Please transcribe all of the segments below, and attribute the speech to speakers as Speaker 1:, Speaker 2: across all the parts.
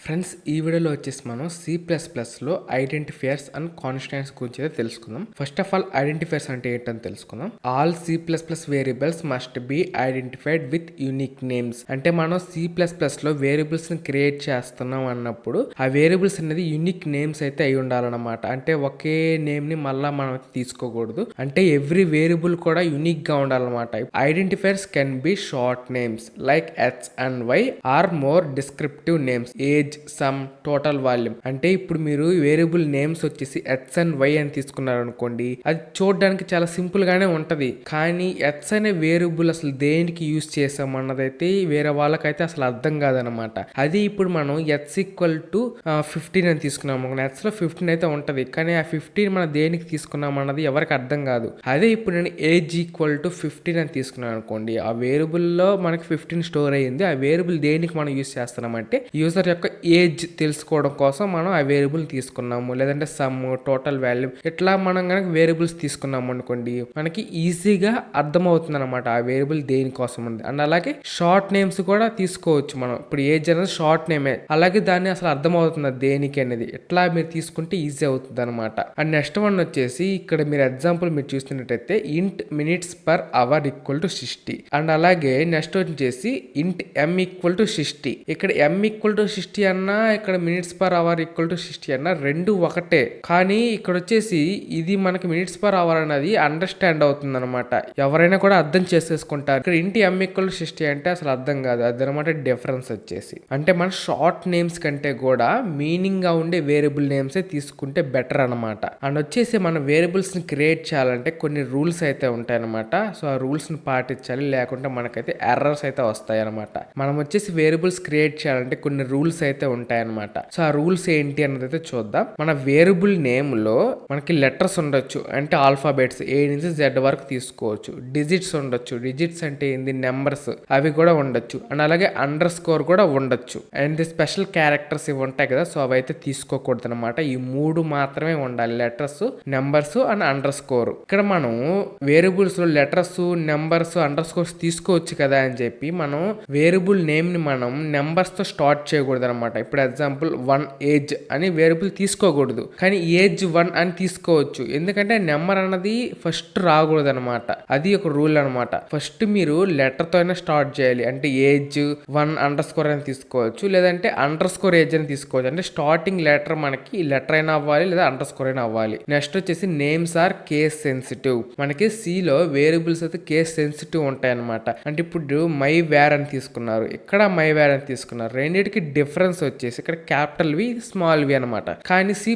Speaker 1: Friends ఈ వీడియోలో వచ్చేసి మనం C++లో ఐడెంటిఫైయర్స్ అండ్ కాన్స్టెంట్స్ గురించి అయితే తెలుసుకుందాం. ఫస్ట్ ఆఫ్ ఆల్ ఐడెంటిఫైయర్స్ అంటే ఏంటని తెలుసుకుందాం. All C++ variables must be identified with unique names. అంటే మనం C++లో వేరియబుల్స్ ని క్రియేట్ చేస్తున్నాం అన్నప్పుడు ఆ వేరియబుల్స్ అనేది యూనిక్ నేమ్స్ అయితే అయి ఉండాలన్నమాట. అంటే ఒకే నేమ్ ని మళ్ళా మనం తీసుకోకూడదు. అంటే ఎవ్రీ వేరియబుల్ కూడా యూనిక్ గా ఉండాలన్నమాట. Identifiers can be short names like X and Y or more descriptive names age, sum, total volume. అంటే ఇప్పుడు మీరు వేరియబుల్ నేమ్స్ వచ్చేసి X అండ్ Y అని తీసుకున్నారు అనుకోండి, అది చూడడానికి చాలా సింపుల్ గానే ఉంటది. కానీ X అనే వేరియబుల్ అసలు దేనికి యూజ్ చేసాం అన్నదైతే వేరే వాళ్ళకైతే అసలు అర్థం కాదనమాట. అది ఇప్పుడు మనం X ఈక్వల్ టు 15 అని తీసుకున్నాము. X లో 15 అయితే ఉంటది, కానీ ఆ 15 మనం దేనికి తీసుకున్నాం అన్నది ఎవరికి అర్థం కాదు. అదే ఇప్పుడు నేను ఏజ్ ఈక్వల్ టు 15 అని తీసుకున్నాను అనుకోండి, ఆ వేరియబుల్ లో మనకి 15 స్టోర్ అయ్యింది. ఆ వేరియబుల్ దేనికి మనం యూజ్ చేస్తున్నామంటే యూజర్ యొక్క ఏజ్ తెలుసుకోవడం కోసం మనం ఆ వేరియబుల్ తీసుకున్నాము. లేదంటే సమ్, టోటల్ వాల్యూమ్, ఇట్లా మనం కనుక వేరియబుల్స్ తీసుకున్నాము అనుకోండి, మనకి ఈజీగా అర్థమవుతుంది అనమాట ఆ వేరియబుల్ దేనికోసం ఉంది. అండ్ అలాగే షార్ట్ నేమ్స్ కూడా తీసుకోవచ్చు మనం. ఇప్పుడు ఏజ్ అనేది షార్ట్ నేమే, అలాగే దాన్ని అసలు అర్థమవుతుంది దేనికి అనేది. ఇట్లా మీరు తీసుకుంటే ఈజీ అవుతుంది అనమాట. అండ్ నెక్స్ట్ వన్ వచ్చేసి ఇక్కడ మీరు ఎగ్జాంపుల్ మీరు చూస్తున్నట్టయితే int minutes per hour equal to 60. And అలాగే నెక్స్ట్ వచ్చేసి ఇంట్ m ఈక్వల్ టు 60. ఇక్కడ m ఈక్వల్ టు 60 అన్నా, ఇక్కడ minutes per hour equal to 60 అన్నా రెండు ఒకటే. కానీ ఇక్కడ వచ్చేసి ఇది మనకి మినిట్స్ పర్ అవర్ అనేది అండర్స్టాండ్ అవుతుంది అనమాట. ఎవరైనా కూడా అర్థం చేసేసుకుంటారు. ఇక్కడ ఇంటి m ఈక్వల్ టు 60 అంటే అసలు అర్థం కాదు. అదనమాట డిఫరెన్స్ వచ్చేసి. అంటే మన షార్ట్ నేమ్స్ కంటే కూడా మీనింగ్ గా ఉండే వేరియబుల్ నేమ్స్ తీసుకుంటే బెటర్ అనమాట. అండ్ వచ్చేసి మన వేరియబుల్స్ ని క్రియేట్ చేయాలంటే కొన్ని రూల్స్ అయితే ఉంటాయి అనమాట. సో ఆ రూల్స్ ని పాటించాలి, లేకుంటే మనకైతే ఎర్రర్స్ అయితే వస్తాయి అనమాట. మనం వచ్చేసి వేరియబుల్స్ క్రియేట్ చేయాలంటే కొన్ని రూల్స్ అయితే ఉంటాయి అనమాట. సో ఆ రూల్స్ ఏంటి అన్నది అయితే చూద్దాం. మన వేరియబుల్ నేమ్ లో మనకి లెటర్స్ ఉండొచ్చు, అంటే ఆల్ఫాబెట్స్ A నుంచి Z వరకు తీసుకోవచ్చు. డిజిట్స్ ఉండొచ్చు, డిజిట్స్ అంటే ఏంది నెంబర్స్, అవి కూడా ఉండొచ్చు. అండ్ అలాగే అండర్ స్కోర్ కూడా ఉండొచ్చు. అండ్ స్పెషల్ క్యారెక్టర్స్ ఇవి ఉంటాయి కదా, సో అవి అయితే తీసుకోకూడదు అనమాట. ఈ మూడు మాత్రమే ఉండాలి, letters, numbers and under score. ఇక్కడ మనం వేరియబుల్స్ లో లెటర్స్, నెంబర్స్, అండర్ స్కోర్స్ తీసుకోవచ్చు కదా అని చెప్పి మనం వేరియబుల్ నేమ్ ని మనం నెంబర్స్ తో స్టార్ట్ చేయకూడదు అనమాట. ఇప్పుడు ఎగ్జాంపుల్ 1 ఏజ్ అని వేరియబుల్ తీసుకోకూడదు, కానీ ఏజ్ 1 అని తీసుకోవచ్చు. ఎందుకంటే నెంబర్ అన్నది ఫస్ట్ రాకూడదు అనమాట. అది ఒక రూల్ అనమాట. ఫస్ట్ మీరు లెటర్ తో అయినా స్టార్ట్ చేయాలి. అంటే ఏజ్ 1 అండర్ స్కోర్ అని తీసుకోవచ్చు, లేదంటే అండర్ స్కోర్ ఏజ్ అని తీసుకోవచ్చు. అంటే స్టార్టింగ్ లెటర్ మనకి లెటర్ అయినా అవ్వాలి, లేదా అండర్ స్కోర్ అయినా అవ్వాలి. నెక్స్ట్ వచ్చేసి నేమ్స్ ఆర్ కేస్ సెన్సిటివ్. మనకి C లో వేరియబుల్స్ అయితే కేస్ సెన్సిటివ్ ఉంటాయి అనమాట. అంటే ఇప్పుడు మై వేర్ అని తీసుకున్నారు, ఇక్కడ మై వేర్ అని తీసుకున్నారు. రెండింటికి డిఫరెన్స్ వచ్చేసి ఇక్కడ క్యాపిటల్ వి, స్మాల్ వి అనమాట. కానీ C++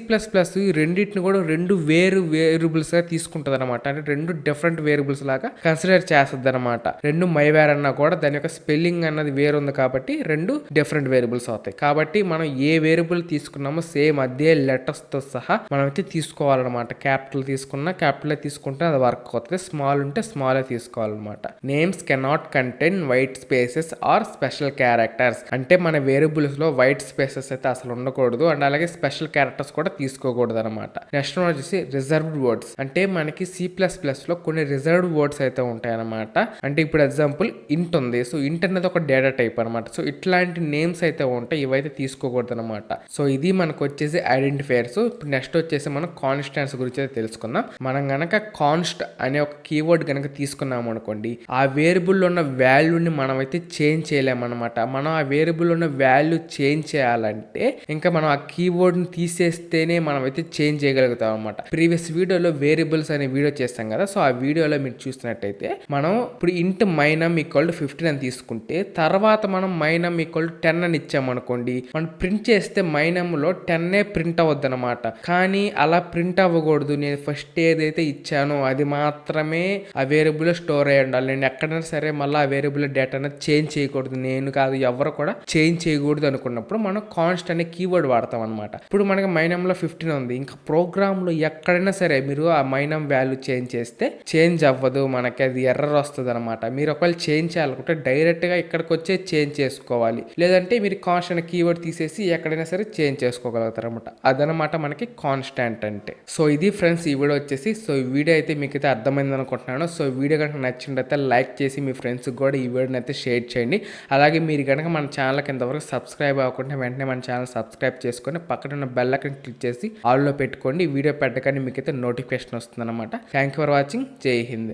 Speaker 1: ఈ రెండింటిని కూడా రెండు వేరు వేరియబుల్స్ గా తీసుకుంటది అనమాట. అంటే రెండు డిఫరెంట్ వేరియబుల్స్ లాగా కన్సిడర్ చేస్తుంది అనమాట. రెండు మై వేర్ అన్నా కూడా దాని యొక్క స్పెల్లింగ్ అన్నది వేరు ఉంది కాబట్టి రెండు డిఫరెంట్ వేరియబుల్స్ అవుతాయి. కాబట్టి మనం ఏ వేరియబుల్ తీసుకున్నామో సేమ్ అదే లెటర్స్ తో సహా మనం అయితే తీసుకోవాలన్నమాట. క్యాపిటల్ తీసుకున్నా క్యాపిటల్ తీసుకుంటే అది వర్క్ అవుతుంది, స్మాల్ ఉంటే స్మాల్ తీసుకోవాలన్నమాట. Names cannot contain white spaces or special characters. అంటే మన వేరియబుల్స్ లో వైట్ స్పేసెస్ అయితే అసలు ఉండకూడదు. అండ్ అలాగే స్పెషల్ క్యారెక్టర్స్ కూడా తీసుకోకూడదు అనమాట. నెక్స్ట్ వచ్చేసి రిజర్వ్డ్ వర్డ్స్. అంటే మనకి C++ లో కొన్ని రిజర్వ్డ్ వర్డ్స్ అయితే ఉంటాయి అనమాట. అంటే ఇప్పుడు ఎగ్జాంపుల్ ఇంట్ ఉంది, సో ఇంట్ అనేది ఒక డేటా టైప్ అనమాట. సో ఇట్లాంటి నేమ్స్ అయితే ఉంటాయి, ఇవైతే తీసుకోకూడదు అనమాట. సో ఇది మనకు వచ్చేసి ఐడెంటిఫైయర్స్. ఇప్పుడు నెక్స్ట్ వచ్చేసి మనం కాన్స్టెంట్స్ గురించి అయితే తెలుసుకుందాం. మనం గనక కాన్స్ట్ అనే ఒక కీవర్డ్ గనక తీసుకున్నాం అనుకోండి, ఆ వేరియబుల్ లో ఉన్న వాల్యూని మనం అయితే చేంజ్ చేయలేమన్నమాట. మనం ఆ వేరియబుల్ ఉన్న వాల్యూ చేంజ్ చేయాలంటే ఇంకా మనం ఆ కీవర్డ్ ని తీసేస్తేనే మనం అయితే చేంజ్ చేయగలుగుతాం అనమాట. ప్రీవియస్ వీడియోలో వేరియబుల్స్ అనే వీడియో చేస్తాం కదా, సో ఆ వీడియోలో మీరు చూసినట్టయితే మనం ఇప్పుడు ఇంట్ మైనమ్ ఈక్వల్ టు 15 అని తీసుకుంటే తర్వాత మనం మైనమ్ ఈక్వల్ టు 10 అని ఇచ్చామనుకోండి, మనం ప్రింట్ చేస్తే మైనమ్ లో 10 ప్రింట్ అవ్వద్దు అనమాట. కానీ అలా ప్రింట్ అవ్వకూడదు. నేను ఫస్ట్ ఏదైతే ఇచ్చానో అది మాత్రమే ఆ వేరియబుల్ లో స్టోర్ అయ్యి ఉండాలి. నేను ఎక్కడైనా సరే మళ్ళీ ఆ వేరియబుల్ డేటా అనేది చేంజ్ చేయకూడదు. నేను కాదు, ఎవరు కూడా చేంజ్ చేయకూడదు అనుకున్నప్పుడు మనం కాన్స్ట్ అనే కీవర్డ్ వాడతాం అనమాట. ఇప్పుడు మనకి మైనమ్ లో 15 ఉంది, ఇంకా ప్రోగ్రామ్ లో ఎక్కడైనా సరే మీరు ఆ మైనమ్ వాల్యూ చేంజ్ చేస్తే చేంజ్ అవ్వదు, మనకి అది ఎర్రర్ వస్తుంది అనమాట. మీరు ఒకవేళ చేంజ్ చేయాలనుకుంటే డైరెక్ట్ గా ఇక్కడికి వచ్చే చేంజ్ చేసుకోవాలి, లేదంటే మీరు కాన్స్ట్ అనే కీవర్డ్ తీసేసి ఎక్కడైనా సరే చేంజ్ చేసుకోగలుగుతారు అనమాట. అదనమాట మనకి కాన్స్టాంట్ అంటే. సో ఇది ఫ్రెండ్స్ ఈ వీడియో వచ్చేసి. సో ఈ వీడియో అయితే మీకు అయితే అర్థమైంది అనుకుంటున్నాను. సో వీడియో కనుక నచ్చినట్లయితే లైక్ చేసి మీ ఫ్రెండ్స్ కూడా ఈ వీడియోని అయితే షేర్ చేయండి. అలాగే మీరు కనుక మన ఛానల్ కింద వరకు సబ్స్క్రైబ్ అవ్వకుండా అనుకుంటే వెంటనే మన ఛానల్ సబ్స్క్రైబ్ చేసుకొని పక్కన ఉన్న బెల్ ఐకాన్ క్లిక్ చేసి ఆల్లో పెట్టుకోండి. ఈ వీడియో పెట్టగానే మీకైతే నోటిఫికేషన్ వస్తుంది అనమాట. Thank you for watching. జై హింద్.